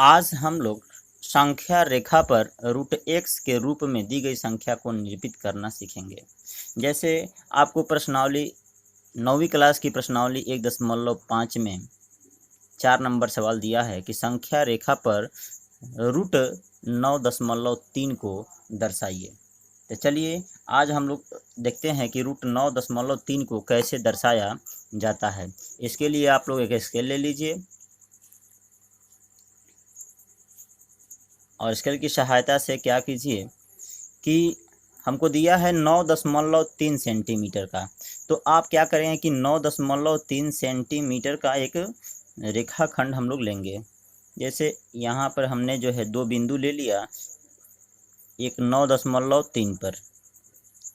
आज हम लोग संख्या रेखा पर रूट एक्स के रूप में दी गई संख्या को निरूपित करना सीखेंगे। जैसे आपको प्रश्नावली 9वीं क्लास की प्रश्नावली 1.5 में 4 नंबर सवाल दिया है कि संख्या रेखा पर रूट 9.3 को दर्शाइए। तो चलिए आज हम लोग देखते हैं कि रूट 9.3 को कैसे दर्शाया जाता है। इसके लिए आप लोग एक स्केल ले लीजिए और स्केल की सहायता से क्या कीजिए कि हमको दिया है 9.3 सेंटीमीटर का, तो आप क्या करेंगे कि 9.3 सेंटीमीटर का एक रेखाखंड हम लोग लेंगे। जैसे यहाँ पर हमने जो है 2 बिंदु ले लिया, एक 9.3 पर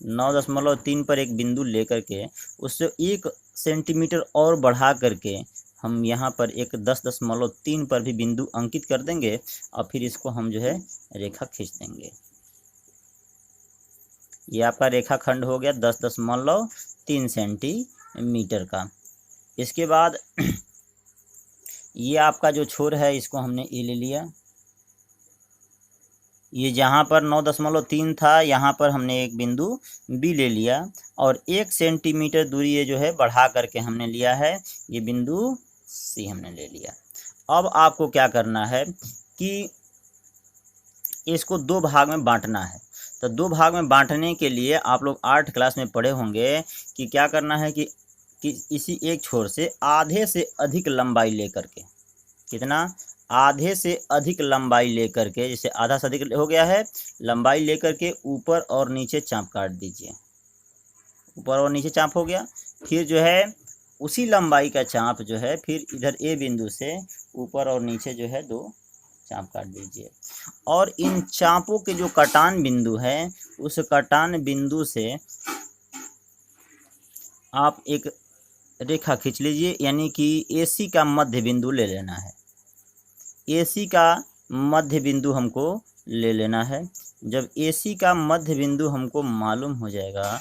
9.3 पर एक बिंदु लेकर के उससे 1 सेंटीमीटर और बढ़ा करके हम यहाँ पर एक 10.3 पर भी बिंदु अंकित कर देंगे और फिर इसको हम जो है रेखा खींच देंगे। ये आपका रेखाखंड हो गया 10.3 सेंटीमीटर का। इसके बाद ये आपका जो छोर है इसको हमने ए ले लिया। ये जहाँ पर 9.3 था यहाँ पर हमने एक बिंदु बी ले लिया और 1 सेंटीमीटर दूरी ये जो है बढ़ा करके हमने लिया है, ये बिंदु सी हमने ले लिया। अब आपको क्या करना है कि इसको 2 भाग में बांटना है। तो 2 भाग में बांटने के लिए आप लोग 8 क्लास में पढ़े होंगे कि क्या करना है कि इसी एक छोर से आधे से अधिक लंबाई लेकर के, कितना, आधे से अधिक लंबाई लेकर के, जैसे आधा से अधिक हो गया है, लंबाई लेकर के ऊपर और नीचे चाप काट दीजिए। ऊपर और नीचे चाप हो गया, फिर जो है उसी लंबाई का चाप जो है फिर इधर ए बिंदु से ऊपर और नीचे जो है 2 चाप काट दीजिए। और इन चापों के जो कटान बिंदु है उस कटान बिंदु से आप एक रेखा खींच लीजिए, यानी कि AC का मध्य बिंदु ले लेना है। AC का मध्य बिंदु हमको ले लेना है। जब AC का मध्य बिंदु हमको मालूम हो जाएगा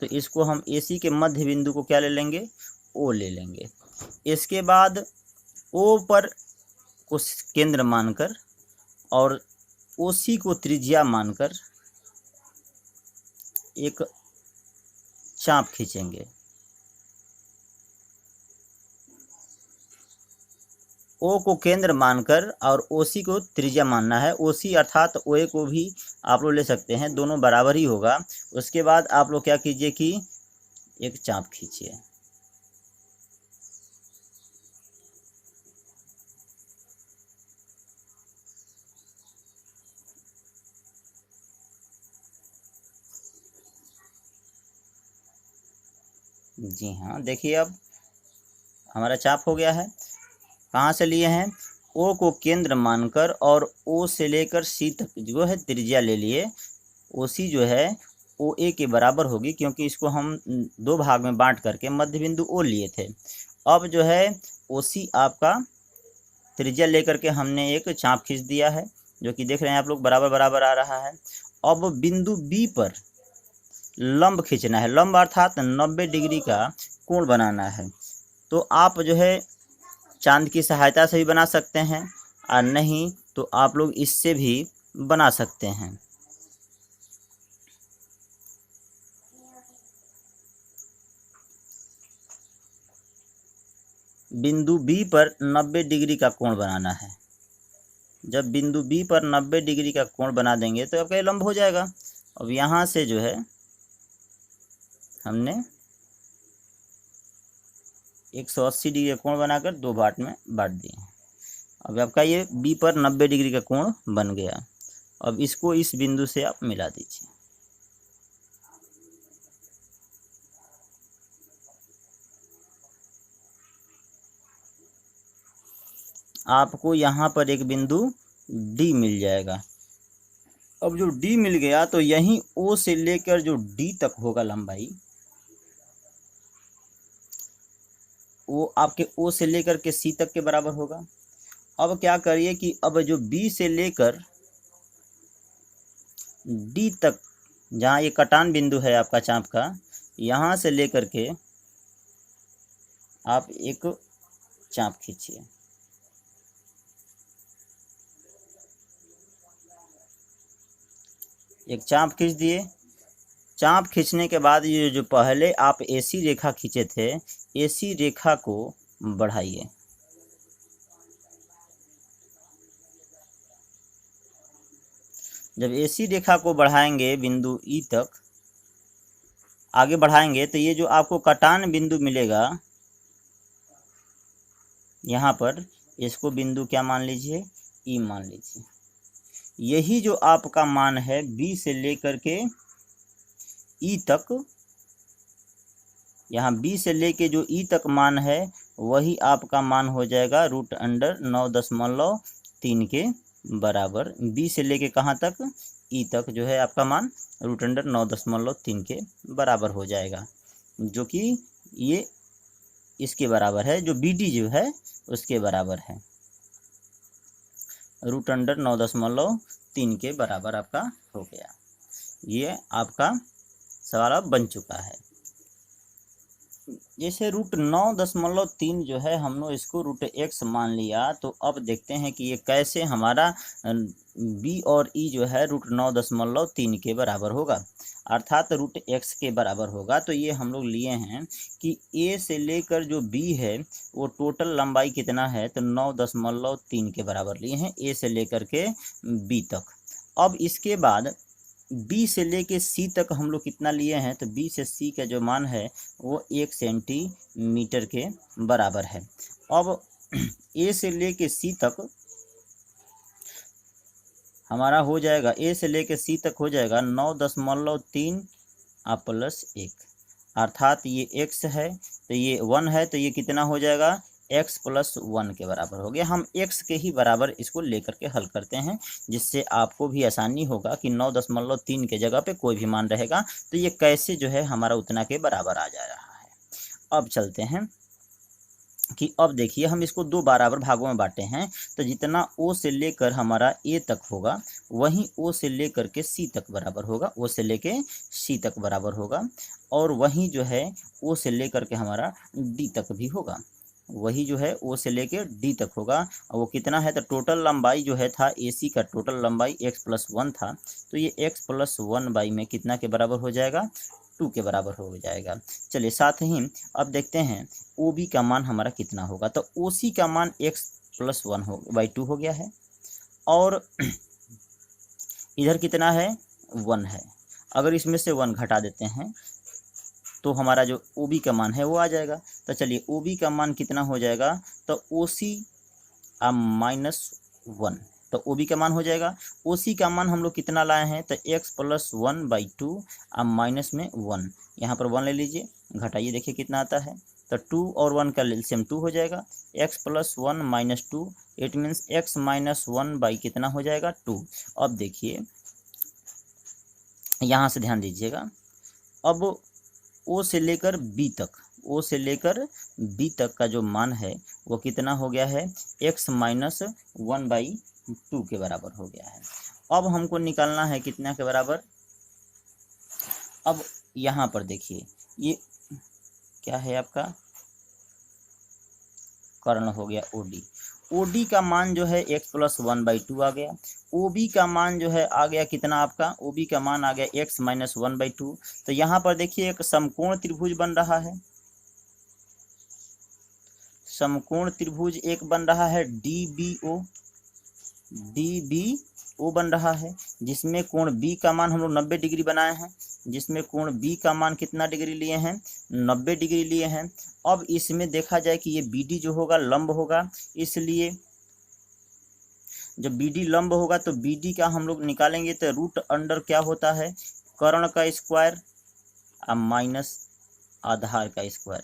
तो इसको हम AC के मध्य बिंदु को क्या ले लेंगे, O ले लेंगे। इसके बाद O पर को केंद्र मानकर और OC को त्रिज्या मानकर एक चाप खींचेंगे। O को केंद्र मानकर और OC को त्रिज्या मानना है। OC अर्थात OA को भी आप लोग ले सकते हैं, दोनों बराबर ही होगा। उसके बाद आप लोग क्या कीजिए कि एक चाप खींचिए। जी हाँ, देखिए अब हमारा चाप हो गया है। कहाँ से लिए हैं, O को केंद्र मानकर और O से लेकर C तक जो है त्रिज्या ले लिए। OC जो है OA के बराबर होगी, क्योंकि इसको हम 2 भाग में बांट करके मध्य बिंदु O लिए थे। अब जो है OC आपका त्रिज्या लेकर के हमने एक चाप खींच दिया है, जो कि देख रहे हैं आप लोग बराबर बराबर आ रहा है। अब बिंदु B पर लंब खींचना है। लंब अर्थात 90 डिग्री का कोण बनाना है। तो आप जो है चांद की सहायता से भी बना सकते हैं और नहीं तो आप लोग इससे भी बना सकते हैं। बिंदु B पर 90 डिग्री का कोण बनाना है। जब बिंदु B पर 90 डिग्री का कोण बना देंगे तो आपका लंब हो जाएगा। अब यहाँ से जो है हमने 180 डिग्री का कोण बनाकर 2 भाग में बांट दिए। अब आपका ये B पर 90 डिग्री का कोण बन गया। अब इसको इस बिंदु से आप मिला दीजिए। आपको यहाँ पर एक बिंदु D मिल जाएगा। अब जो D मिल गया तो यहीं O से लेकर जो D तक होगा लंबाई, वो आपके O से लेकर के C तक के बराबर होगा। अब क्या करिए कि अब जो B से लेकर डी तक, जहाँ ये कटान बिंदु है आपका चाप का, यहाँ से लेकर के आप एक चाप खींचिए। एक चाप खींच दिए। चाप खींचने के बाद ये जो पहले आप एसी रेखा खींचे थे, एसी रेखा को बढ़ाइए। जब एसी रेखा को बढ़ाएंगे बिंदु ई तक, आगे बढ़ाएंगे, तो ये जो आपको कटान बिंदु मिलेगा यहाँ पर, इसको बिंदु क्या मान लीजिए, ई मान लीजिए। यही जो आपका मान है बी से लेकर के ई तक, यहाँ बी से लेके जो ई तक मान है, वही आपका मान हो जाएगा √9.3 के बराबर। बी से लेके कहाँ तक, ई तक जो है आपका मान √9.3 के बराबर हो जाएगा, जो कि ये इसके बराबर है, जो बी डी जो है उसके बराबर है, √9.3 के बराबर आपका हो गया। ये आपका सवाल अब बन चुका है। जैसे √9.3 जो है, हम लोग इसको √x मान लिया, तो अब देखते हैं कि ये कैसे हमारा b और e जो है √9.3 के बराबर होगा, अर्थात √x के बराबर होगा। तो ये हम लोग लिए हैं कि a से लेकर जो b है वो टोटल लंबाई कितना है, तो 9.3 के बराबर लिए हैं a से लेकर के b तक। अब इसके बाद बी से लेके सी तक हम लोग कितना लिए हैं, तो बी से सी का जो मान है वो 1 सेंटीमीटर के बराबर है। अब ए से लेके सी तक हमारा हो जाएगा, ए से लेके सी तक हो जाएगा 9.3 +1, अर्थात ये x है तो ये 1 है, तो ये कितना हो जाएगा, x + 1 के बराबर हो गया। हम x के ही बराबर इसको लेकर के हल करते हैं, जिससे आपको भी आसानी होगा कि 9.3 के जगह पे कोई भी मान रहेगा तो ये कैसे जो है हमारा उतना के बराबर आ जा रहा है। अब चलते हैं कि अब देखिए हम इसको दो बराबर भागों में बांटे हैं, तो जितना ओ से लेकर हमारा ए तक होगा, वहीं ओ से लेकर के सी तक बराबर होगा, ओ से लेके सी तक बराबर होगा, और वहीं जो है ओ से लेकर के हमारा डी तक भी होगा, वही जो है ओ से लेके डी तक होगा। और वो कितना है, तो टोटल लंबाई जो है था ए सी का टोटल लंबाई x + 1 था, तो ये x + 1 में कितना के बराबर हो जाएगा, 2 के बराबर हो जाएगा। चलिए साथ ही अब देखते हैं ओ बी का मान हमारा कितना होगा, तो ओ सी का मान x + 1/2 हो गया है, और इधर कितना है, 1 है। अगर इसमें से 1 घटा देते हैं तो हमारा जो ओ बी का मान है वो आ जाएगा। तो चलिए ओ बी का मान कितना हो जाएगा, तो ओ सी -1, तो ओ बी का मान हो जाएगा। ओ सी का मान हम लोग कितना लाए हैं, तो x + 1/2 माइनस में 1, यहाँ पर 1 ले लीजिए, घटाइए देखिए कितना आता है, तो 2 और 1 का एलसीएम 2 हो जाएगा, x + 1 - 2, इट मीन्स x - 1 कितना हो जाएगा, 2। अब देखिए यहाँ से ध्यान दीजिएगा, अब ओ से लेकर बी तक, ओ से लेकर बी तक का जो मान है वो कितना हो गया है, x - 1/2 के बराबर हो गया है। अब हमको निकालना है कितना के बराबर, अब यहाँ पर देखिए ये क्या है आपका, कर्ण हो गया OD। OD का मान जो है x + 1/2 आ गया। OB का मान जो है आ गया कितना आपका, OB का मान आ गया x - 1/2। तो यहाँ पर देखिए एक समकोण त्रिभुज बन रहा है, समकोण त्रिभुज एक बन रहा है DBO, DBO बन रहा है, जिसमें कोण B का मान हम लोग 90 डिग्री बनाए हैं, जिसमें कोण B का मान कितना डिग्री लिए हैं, 90 डिग्री लिए हैं। अब इसमें देखा जाए कि ये BD जो होगा लंब होगा, इसलिए जब BD लंब होगा तो BD का हम लोग निकालेंगे तो √अंडर क्या होता है, कर्ण का स्क्वायर माइनस आधार का स्क्वायर,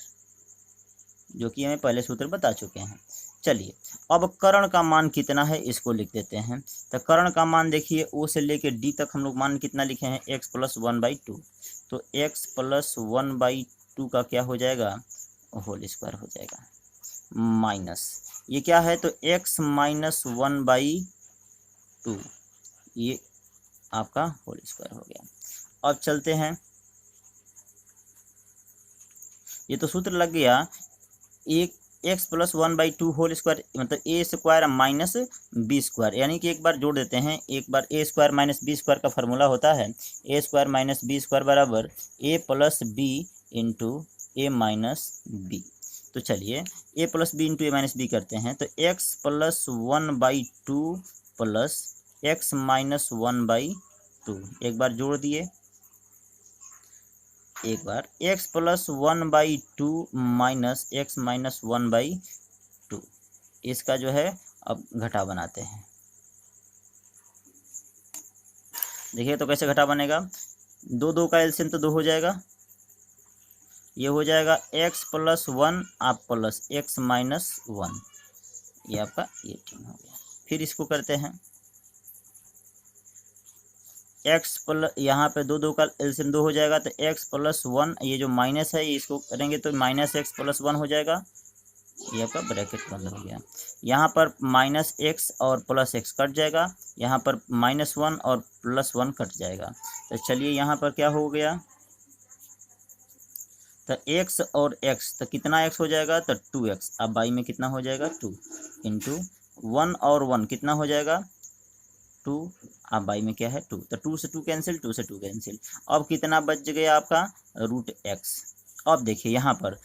जो कि हमें पहले सूत्र बता चुके हैं। चलिए अब कर्ण का मान कितना है इसको लिख देते हैं। तो कर्ण का मान देखिए ओ से लेके डी तक हम लोग मान कितना लिखे हैं, x + 1/2, तो x + 1/2 का क्या हो जाएगा, होल स्क्वायर हो जाएगा, माइनस ये क्या है, तो x - 1/2, ये आपका होल स्क्वायर हो गया। अब चलते हैं, ये तो सूत्र लग गया, एक एक्स प्लस 1/2 होल स्क्वायर मतलब ए स्क्वायर माइनस बी स्क्वायर, यानी कि एक बार जोड़ देते हैं, एक बार ए स्क्वायर माइनस बी स्क्वायर का फॉर्मूला होता है ए स्क्वायर माइनस बी स्क्वायर बराबर ए प्लस बी इंटू ए माइनस बी। तो चलिए ए प्लस बी इंटू ए माइनस बी करते हैं, तो x plus 1/2 plus x minus 1/2, एक बार जोड़ दिए, एक बार x plus 1/2 minus x minus 1/2, इसका जो है अब घटा बनाते हैं। देखिए तो कैसे घटा बनेगा, दो दो का एलसीएम तो 2 हो जाएगा, ये हो जाएगा x प्लस 1 आप प्लस एक्स माइनस 1, ये आपका 18 हो गया। फिर इसको करते हैं एक्स प्लस, यहाँ पे दो दो का एलसीएम 2 हो जाएगा, तो एक्स प्लस 1, ये जो माइनस है इसको करेंगे तो माइनस एक्स प्लस 1 हो जाएगा, ये आपका ब्रैकेट बंद हो गया। यहाँ पर माइनस एक्स और प्लस एक्स कट जाएगा, यहाँ पर -1 और +1 कट जाएगा। तो चलिए यहाँ पर क्या हो गया, तो x और x, तो कितना x हो जाएगा, तो 2x, अब बाई में कितना हो जाएगा 2 इंटू 1 और 1 कितना हो जाएगा 2, अब बाई में क्या है 2, तो 2 से 2 कैंसिल, 2 से 2 कैंसिल, अब कितना बच गया आपका √x। अब देखिए यहाँ पर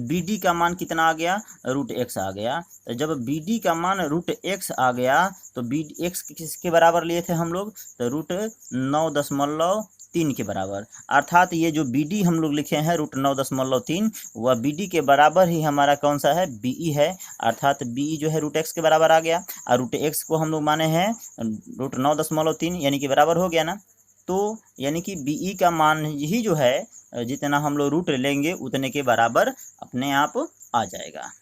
BD का मान कितना आ गया, √x आ गया। तो जब BD का मान √x आ गया तो BD किसके बराबर लिए थे हम लोग, तो √9.3 के बराबर, अर्थात ये जो BD हम लोग लिखे हैं √9.3, वह BD के बराबर ही हमारा कौन सा है, BE है, अर्थात BE जो है √x के बराबर आ गया, और √x को हम लोग माने हैं √9.3, यानी कि बराबर हो गया ना। तो यानी कि BE का मान ही जो है जितना हम लोग रूट लेंगे उतने के बराबर अपने आप आ जाएगा।